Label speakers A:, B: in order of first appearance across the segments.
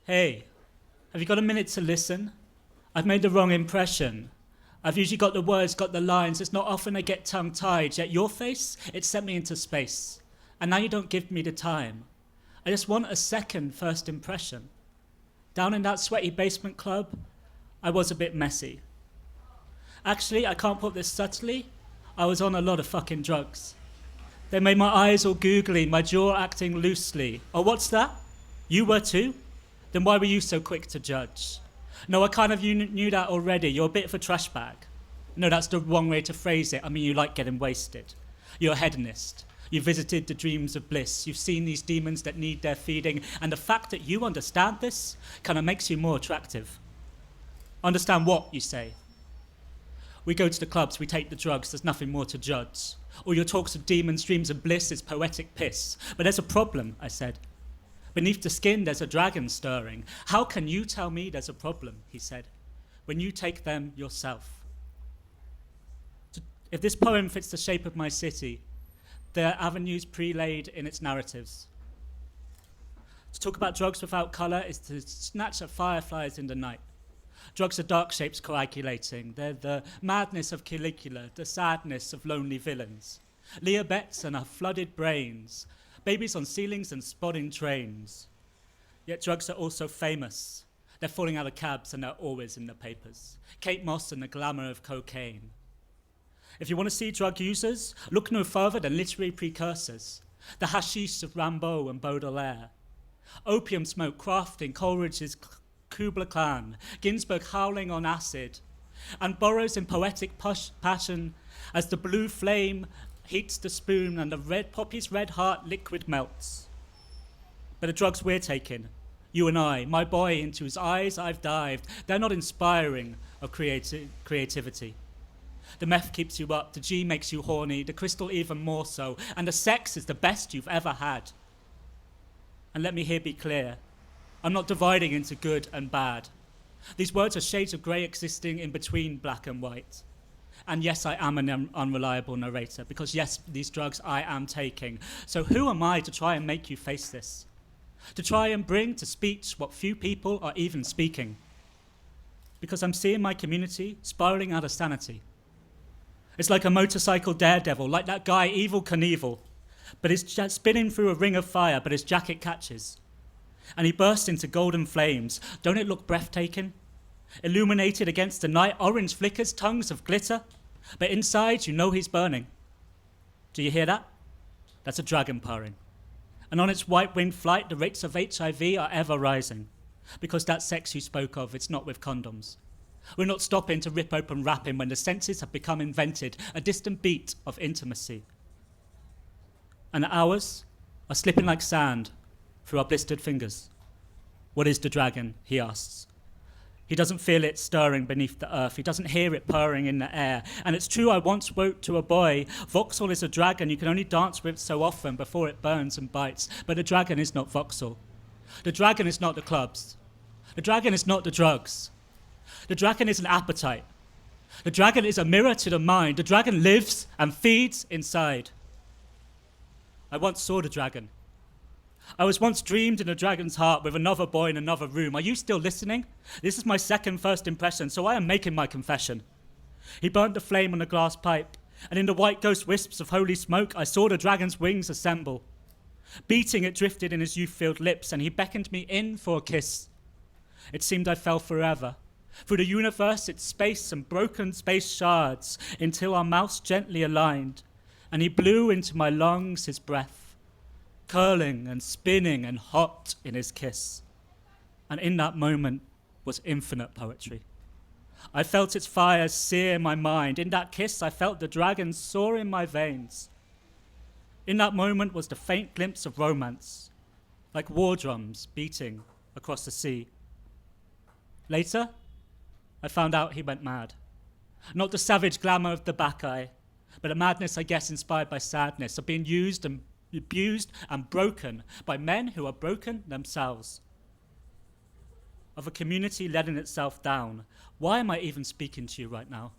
A: Hey, have you got a minute to listen? I've made the wrong impression. I've usually got the words, got the lines. It's not often I get tongue-tied, yet your face, it sent me into space. And now you don't give me the time. I just want a second first impression. Down in that sweaty basement club, I was a bit messy. Actually, I can't put this subtly. I was on a lot of fucking drugs. They made my eyes all googly, my jaw acting loosely. Oh, what's that? You were too? Then why were you so quick to judge? No, I kind of knew that already. You're a bit of a trash bag. No, that's the wrong way to phrase it. I mean, you like getting wasted. You're a hedonist. You've visited the dreams of bliss. You've seen these demons that need their feeding. And the fact that you understand this kind of makes you more attractive. Understand what, you say? We go to the clubs, we take the drugs, there's nothing more to judge. All your talks of demons, dreams of bliss is poetic piss. But there's a problem, I said. Beneath the skin, there's a dragon stirring. How can you tell me there's a problem, he said, when you take them yourself? If this poem fits the shape of my city, there are avenues pre-laid in its narratives. To talk about drugs without colour is to snatch at fireflies in the night. Drugs are dark shapes coagulating. They're the madness of Caligula, the sadness of lonely villains. Leah Betts and her flooded brains, babies on ceilings and spotting trains. Yet drugs are also famous. They're falling out of cabs and they're always in the papers. Kate Moss and the glamour of cocaine. If you want to see drug users, look no further than literary precursors. The hashish of Rimbaud and Baudelaire. Opium smoke crafting Coleridge's Kubla Khan, Ginsberg howling on acid, and Burroughs in poetic passion as the blue flame heats the spoon and the red poppy's red heart liquid melts. But the drugs we're taking, you and I, my boy into whose eyes I've dived, they're not inspiring of creativity. The meth keeps you up, the G makes you horny, the crystal even more so, and the sex is the best you've ever had. And let me here be clear, I'm not dividing into good and bad. These words are shades of grey existing in between black and white. And yes, I am an unreliable narrator, because yes, these drugs I am taking. So who am I to try and make you face this? To try and bring to speech what few people are even speaking? Because I'm seeing my community spiraling out of sanity. It's like a motorcycle daredevil, like that guy Evel Knievel. But he's spinning through a ring of fire, but his jacket catches. And he bursts into golden flames. Don't it look breathtaking? Illuminated against the night, orange flickers, tongues of glitter. But inside, you know he's burning. Do you hear that? That's a dragon purring. And on its white-winged flight, the rates of HIV are ever rising. Because that sex you spoke of, it's not with condoms. We're not stopping to rip open wrapping when the senses have become invented, a distant beat of intimacy. And the hours are slipping like sand through our blistered fingers. What is the dragon, he asks. He doesn't feel it stirring beneath the earth. He doesn't hear it purring in the air. And it's true, I once wrote to a boy, Vauxhall is a dragon you can only dance with so often before it burns and bites. But the dragon is not Vauxhall. The dragon is not the clubs. The dragon is not the drugs. The dragon is an appetite. The dragon is a mirror to the mind. The dragon lives and feeds inside. I once saw the dragon. I was once dreamed in a dragon's heart with another boy in another room. Are you still listening? This is my second first impression, so I am making my confession. He burnt the flame on the glass pipe, and in the white ghost wisps of holy smoke, I saw the dragon's wings assemble. Beating, it drifted in his youth-filled lips, and he beckoned me in for a kiss. It seemed I fell forever. Through the universe, its space and broken space shards, until our mouths gently aligned, and he blew into my lungs his breath, curling and spinning and hot in his kiss. And in that moment was infinite poetry. I felt its fires sear my mind. In that kiss, I felt the dragon soar in my veins. In that moment was the faint glimpse of romance, like war drums beating across the sea. Later, I found out he went mad. Not the savage glamour of the Bacchae, but a madness, I guess, inspired by sadness, of being used and abused and broken by men who are broken themselves. Of a community letting itself down. Why am I even speaking to you right now?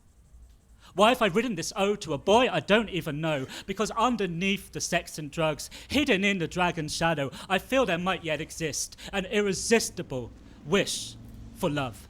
A: Why have I written this ode to a boy I don't even know? Because underneath the sex and drugs, hidden in the dragon's shadow, I feel there might yet exist an irresistible wish for love.